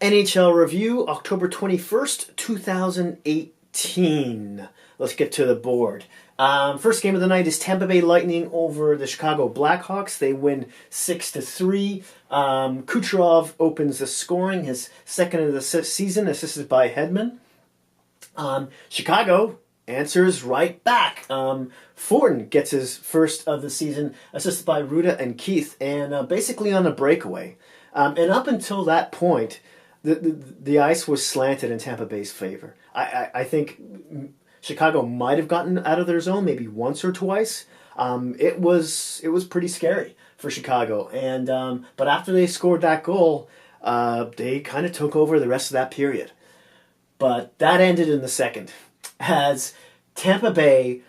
NHL review, October 21st, 2018. Let's get to the board. First game of the night is Tampa Bay Lightning over the Chicago Blackhawks. They win 6-3. Kucherov opens the scoring, his second of the season, assisted by Hedman. Chicago answers right back. Fortin gets his first of the season, assisted by Ruda and Keith, and basically on a breakaway. And up until that point, the ice was slanted in Tampa Bay's favor. I think Chicago might have gotten out of their zone maybe once or twice. It was pretty scary for Chicago, and but after they scored that goal, they kind of took over the rest of that period. But that ended in the second, as Tampa Bay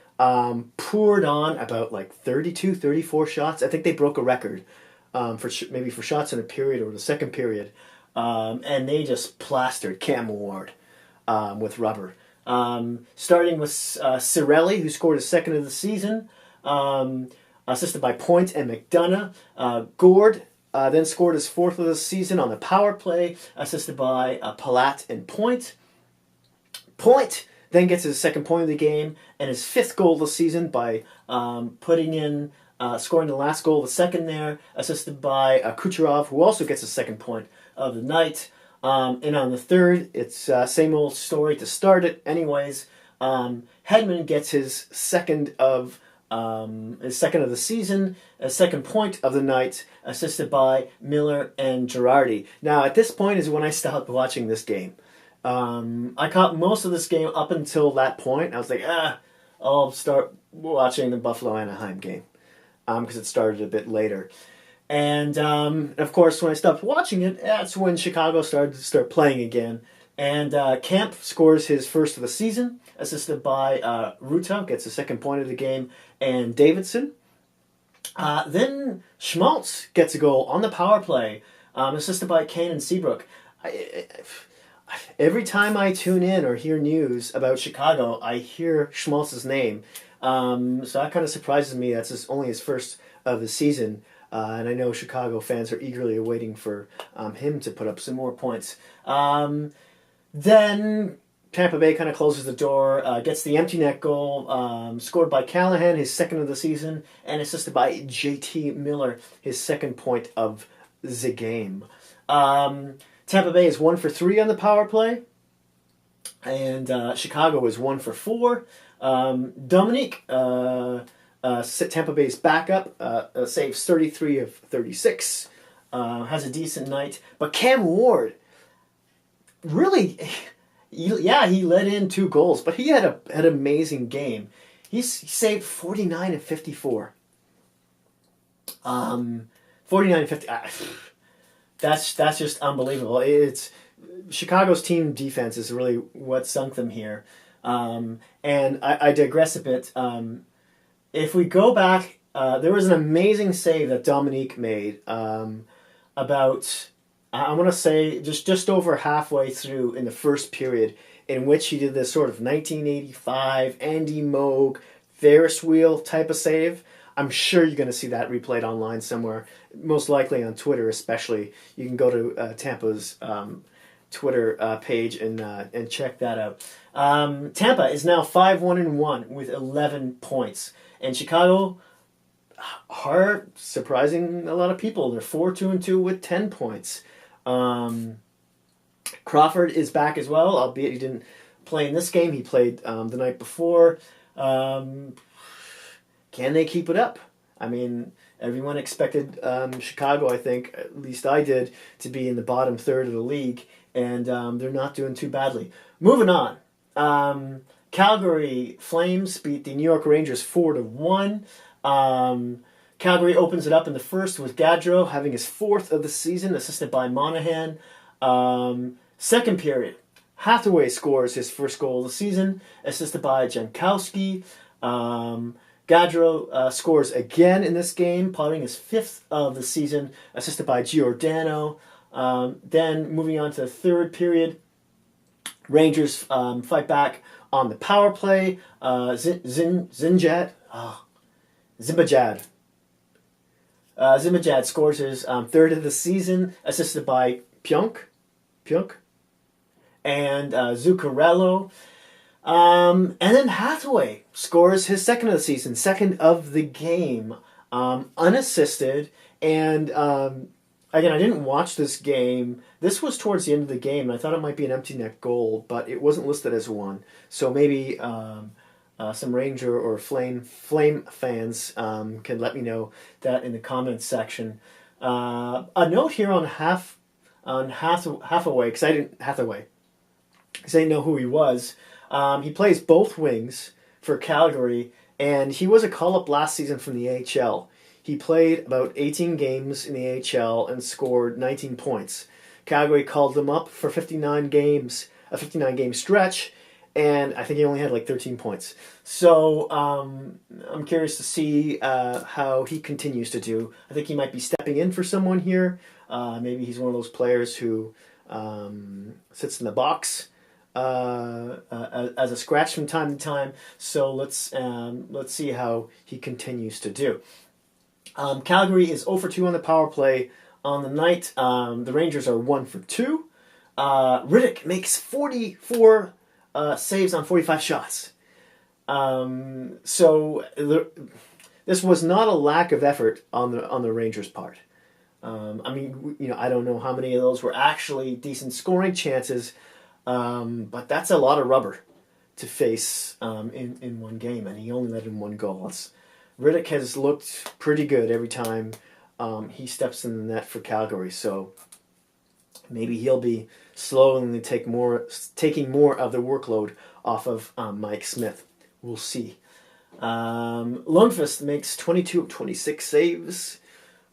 poured on about like 32, 34 shots. I think they broke a record for shots in a period or the second period. And they just plastered Cam Ward with rubber. Starting with Cirelli, who scored his second of the season, assisted by Point and McDonough. Gord then scored his fourth of the season on the power play, assisted by Palat and Point. Point then gets his second point of the game and his fifth goal of the season by scoring the last goal of the second there, assisted by Kucherov, who also gets his second point of the night. And on the third, it's same old story to start it. Anyways, Hedman gets his second of the season, a second point of the night, assisted by Miller and Girardi. Now, at this point is when I stopped watching this game. I caught most of this game up until that point. I was like, I'll start watching the Buffalo-Anaheim game because it started a bit later. And of course, when I stopped watching it, that's when Chicago started to start playing again. And Camp scores his first of the season, assisted by Ruta, gets the second point of the game, and Davidson. Then Schmaltz gets a goal on the power play, assisted by Kane and Seabrook. Every time I tune in or hear news about Chicago, I hear Schmaltz's name. So that kind of surprises me. That's only his first of the season. And I know Chicago fans are eagerly awaiting for him to put up some more points. Then Tampa Bay kind of closes the door, gets the empty net goal, scored by Callahan, his second of the season, and assisted by J.T. Miller, his second point of the game. Tampa Bay is 1 for 3 on the power play, and Chicago is 1 for 4. Dominique, Tampa Bay's backup, saves 33 of 36, has a decent night. But Cam Ward, really, he let in 2 goals, but he had an amazing game. He saved 49 of 54. 49 and 50. That's just unbelievable. It's Chicago's team defense is really what sunk them here. And I digress a bit. If we go back, there was an amazing save that Dominique made about, I want to say, just over halfway through in the first period, in which he did this sort of 1985 Andy Moog Ferris wheel type of save. I'm sure you're going to see that replayed online somewhere, most likely on Twitter especially. You can go to Tampa's Twitter page and check that out. Tampa is now 5-1-1 with 11 points. And Chicago are surprising a lot of people. They're 4-2-2 with 10 points. Crawford is back as well, albeit he didn't play in this game. He played the night before. Can they keep it up? I mean, everyone expected Chicago, I think, at least I did, to be in the bottom third of the league, and they're not doing too badly. Moving on. Calgary Flames beat the New York Rangers 4-1. Calgary opens it up in the first with Gaudreau having his fourth of the season, assisted by Monahan. Second period, Hathaway scores his first goal of the season, assisted by Jankowski. Gaudreau scores again in this game, potting his fifth of the season, assisted by Giordano. Then moving on to the third period, Rangers fight back on the power play. Zimbajad scores his third of the season, assisted by Pionk. Pionk, and Zuccarello. And then Hathaway scores his second of the season, second of the game, unassisted. And again, I didn't watch this game. This was towards the end of the game, and I thought it might be an empty net goal, but it wasn't listed as one. So maybe some Ranger or Flame fans can let me know that in the comments section. A note here on Hathaway, because I didn't know who he was. He plays both wings for Calgary, and he was a call-up last season from the AHL. He played about 18 games in the AHL and scored 19 points. Calgary called him up for 59 games, a 59-game stretch, and I think he only had like 13 points. So I'm curious to see how he continues to do. I think he might be stepping in for someone here. Maybe he's one of those players who sits in the box as a scratch from time to time. So let's see how he continues to do. Calgary is 0 for 2 on the power play on the night. The Rangers are 1 for 2. Riddick makes 44 saves on 45 shots. This was not a lack of effort on the Rangers' part. I don't know how many of those were actually decent scoring chances. But that's a lot of rubber to face in one game, and he only let in one goal. Riddick has looked pretty good every time he steps in the net for Calgary, so maybe he'll be slowly taking more of the workload off of Mike Smith. We'll see. Lundqvist makes 22 of 26 saves.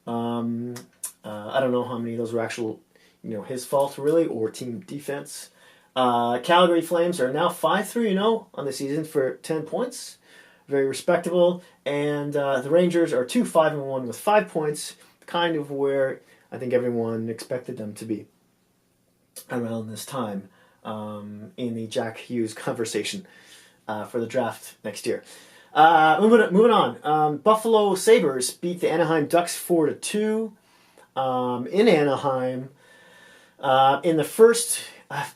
I don't know how many of those were actual, his fault really, or team defense. Calgary Flames are now 5-3-0 on the season for 10 points. Very respectable. And the Rangers are 2-5-1 with 5 points, kind of where I think everyone expected them to be around this time in the Jack Hughes conversation for the draft next year. Moving on. Buffalo Sabres beat the Anaheim Ducks 4-2 in Anaheim. In the first...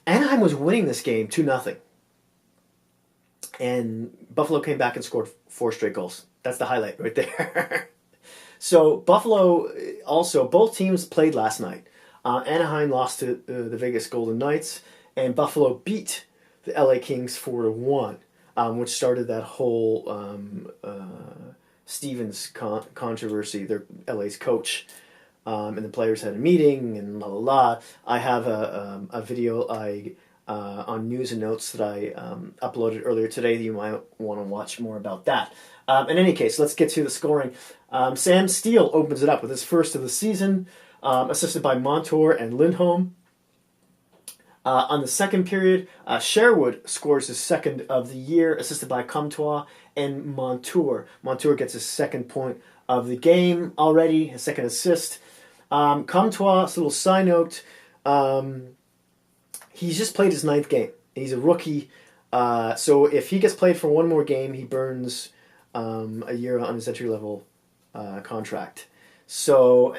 Anaheim was winning this game 2-0. And Buffalo came back and scored 4 straight goals. That's the highlight right there. So Buffalo, also, both teams played last night. Anaheim lost to the Vegas Golden Knights, and Buffalo beat the LA Kings 4-1, which started that whole Stevens controversy, their LA's coach. And the players had a meeting and la la la. I have a video on News and Notes that I uploaded earlier today that you might want to watch more about that. In any case, let's get to the scoring. Sam Steele opens it up with his first of the season, assisted by Montour and Lindholm. On the second period, Sherwood scores his second of the year, assisted by Comtois and Montour. Montour gets his second point of the game already, his second assist. Comtois, a little side note, he's just played his 9th game. He's a rookie, so if he gets played for one more game, he burns a year on his entry-level contract. So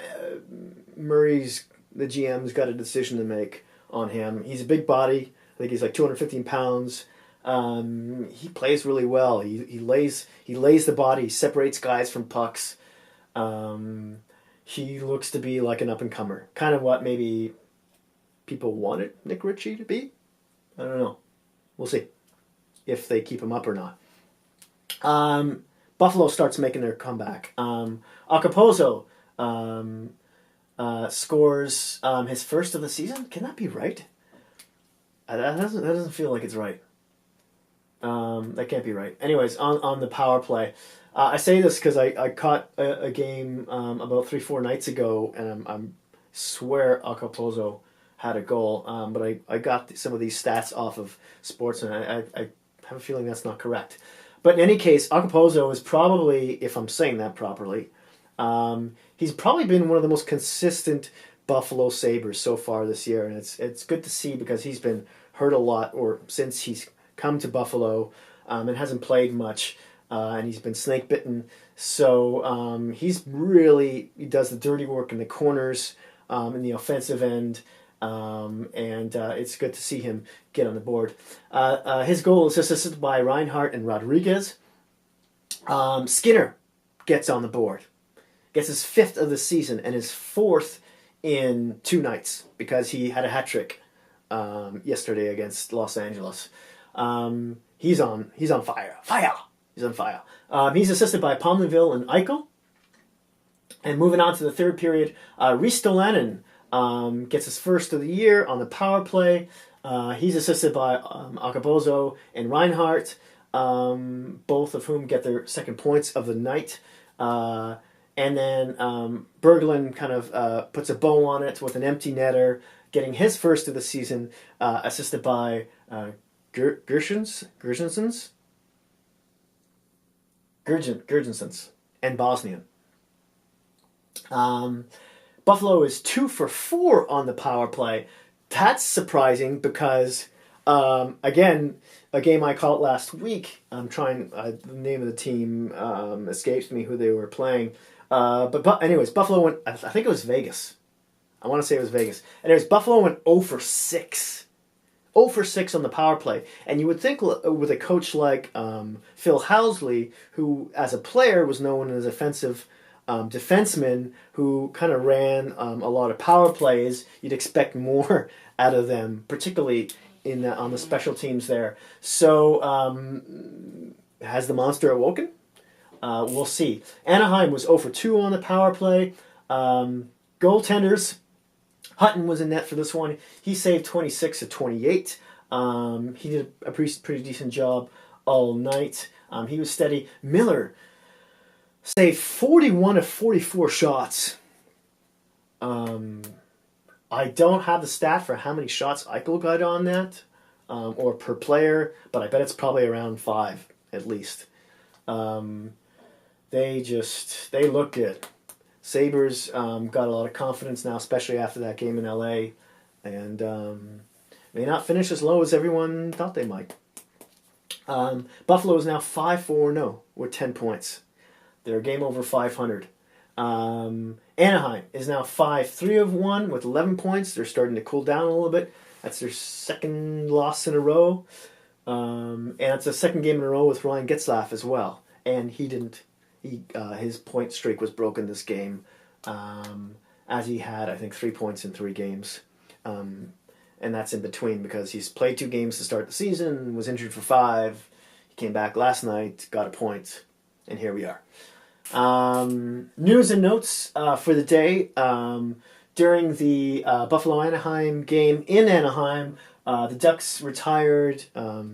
Murray's, the GM's got a decision to make on him. He's a big body. I think he's like 215 pounds. He plays really well. He lays the body. He separates guys from pucks. He looks to be like an up-and-comer. Kind of what maybe people wanted Nick Ritchie to be. I don't know. We'll see if they keep him up or not. Buffalo starts making their comeback. Acapulco scores his first of the season. Can that be right? That doesn't feel like it's right. That can't be right. Anyways, on the power play. I say this because I caught a game about 3-4 nights ago, and I swear Acapulco had a goal, but I got some of these stats off of sports, and I have a feeling that's not correct. But in any case, Acapulco is probably, if I'm saying that properly, he's probably been one of the most consistent Buffalo Sabres so far this year, and it's good to see because he's been hurt a lot, or since he's come to Buffalo and hasn't played much. And he's been snake bitten, so he does the dirty work in the corners, in the offensive end, and it's good to see him get on the board. His goal is assisted by Reinhardt and Rodriguez. Skinner gets on the board. Gets his 5th of the season and his 4th in 2 nights because he had a hat trick yesterday against Los Angeles. He's on fire. He's on fire. He's assisted by Palmville and Eichel. And moving on to the 3rd period, Ristolainen gets his 1st of the year on the power play. He's assisted by Akabozo and Reinhardt, both of whom get their 2nd points of the night. And then Berglund kind of puts a bow on it with an empty netter, getting his 1st of the season, assisted by Gergensons and Bosnian. Buffalo is 2 for 4 on the power play. That's surprising because, again, a game I called last week. I'm trying. The name of the team escapes me who they were playing. But anyways, Buffalo went. I think it was Vegas. I want to say it was Vegas. Anyways, Buffalo went 0 for 6. 0 for 6 on the power play. And you would think with a coach like Phil Housley, who as a player was known as offensive defenseman who kind of ran a lot of power plays, you'd expect more out of them, particularly on the special teams there. So has the monster awoken? We'll see. Anaheim was 0 for 2 on the power play. Goaltenders, Hutton was in net for this one. He saved 26 of 28. He did a pretty decent job all night. He was steady. Miller saved 41 of 44 shots. I don't have the stat for how many shots Eichel got on that, or per player, but I bet it's probably around 5 at least. They look good. Sabres got a lot of confidence now, especially after that game in LA, and may not finish as low as everyone thought they might. Buffalo is now 5-4-0 with 10 points. They're a game over 500. Anaheim is now 5-3-1 with 11 points. They're starting to cool down a little bit. That's their 2nd loss in a row. And it's a 2nd game in a row with Ryan Getzlaf as well. And his point streak was broken this game, as he had, I think, 3 points in 3 games. And that's in between because he's played 2 games to start the season, was injured for 5. He came back last night, got a point, and here we are. News and notes for the day. During the Buffalo-Anaheim game in Anaheim, the Ducks retired... Oh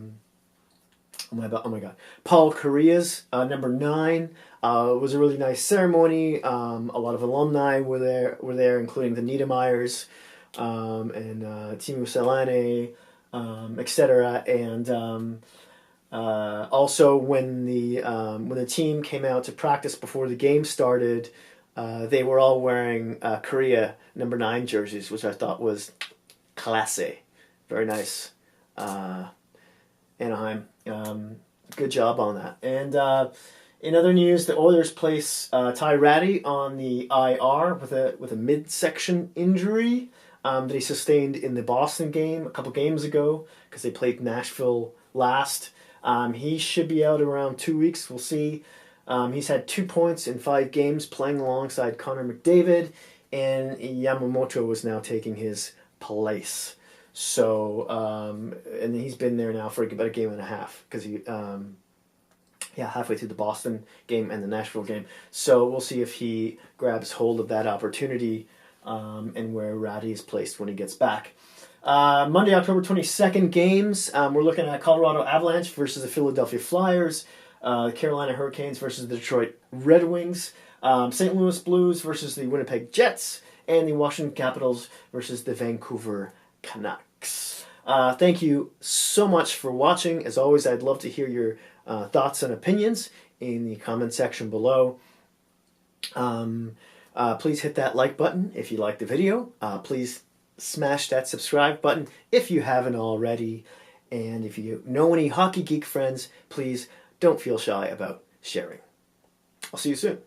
my God! Paul Correa's number 9 was a really nice ceremony. A lot of alumni were there, including the Niedermeyers and Timo Selänne, etc. And also, when the team came out to practice before the game started, they were all wearing Correa number 9 jerseys, which I thought was classy. Very nice. Anaheim. Good job on that. And in other news, the Oilers place Ty Ratty on the IR with a midsection injury that he sustained in the Boston game a couple games ago because they played Nashville last. He should be out around 2 weeks. We'll see. He's had 2 points in 5 games playing alongside Connor McDavid, and Yamamoto is now taking his place. So, and he's been there now for about a game and a half because halfway through the Boston game and the Nashville game. So we'll see if he grabs hold of that opportunity and where Ratty is placed when he gets back. Monday, October 22nd games. We're looking at Colorado Avalanche versus the Philadelphia Flyers, Carolina Hurricanes versus the Detroit Red Wings, St. Louis Blues versus the Winnipeg Jets, and the Washington Capitals versus the Vancouver Canucks. Thank you so much for watching. As always, I'd love to hear your thoughts and opinions in the comment section below. Please hit that like button if you like the video. Please smash that subscribe button if you haven't already. And if you know any hockey geek friends, please don't feel shy about sharing. I'll see you soon.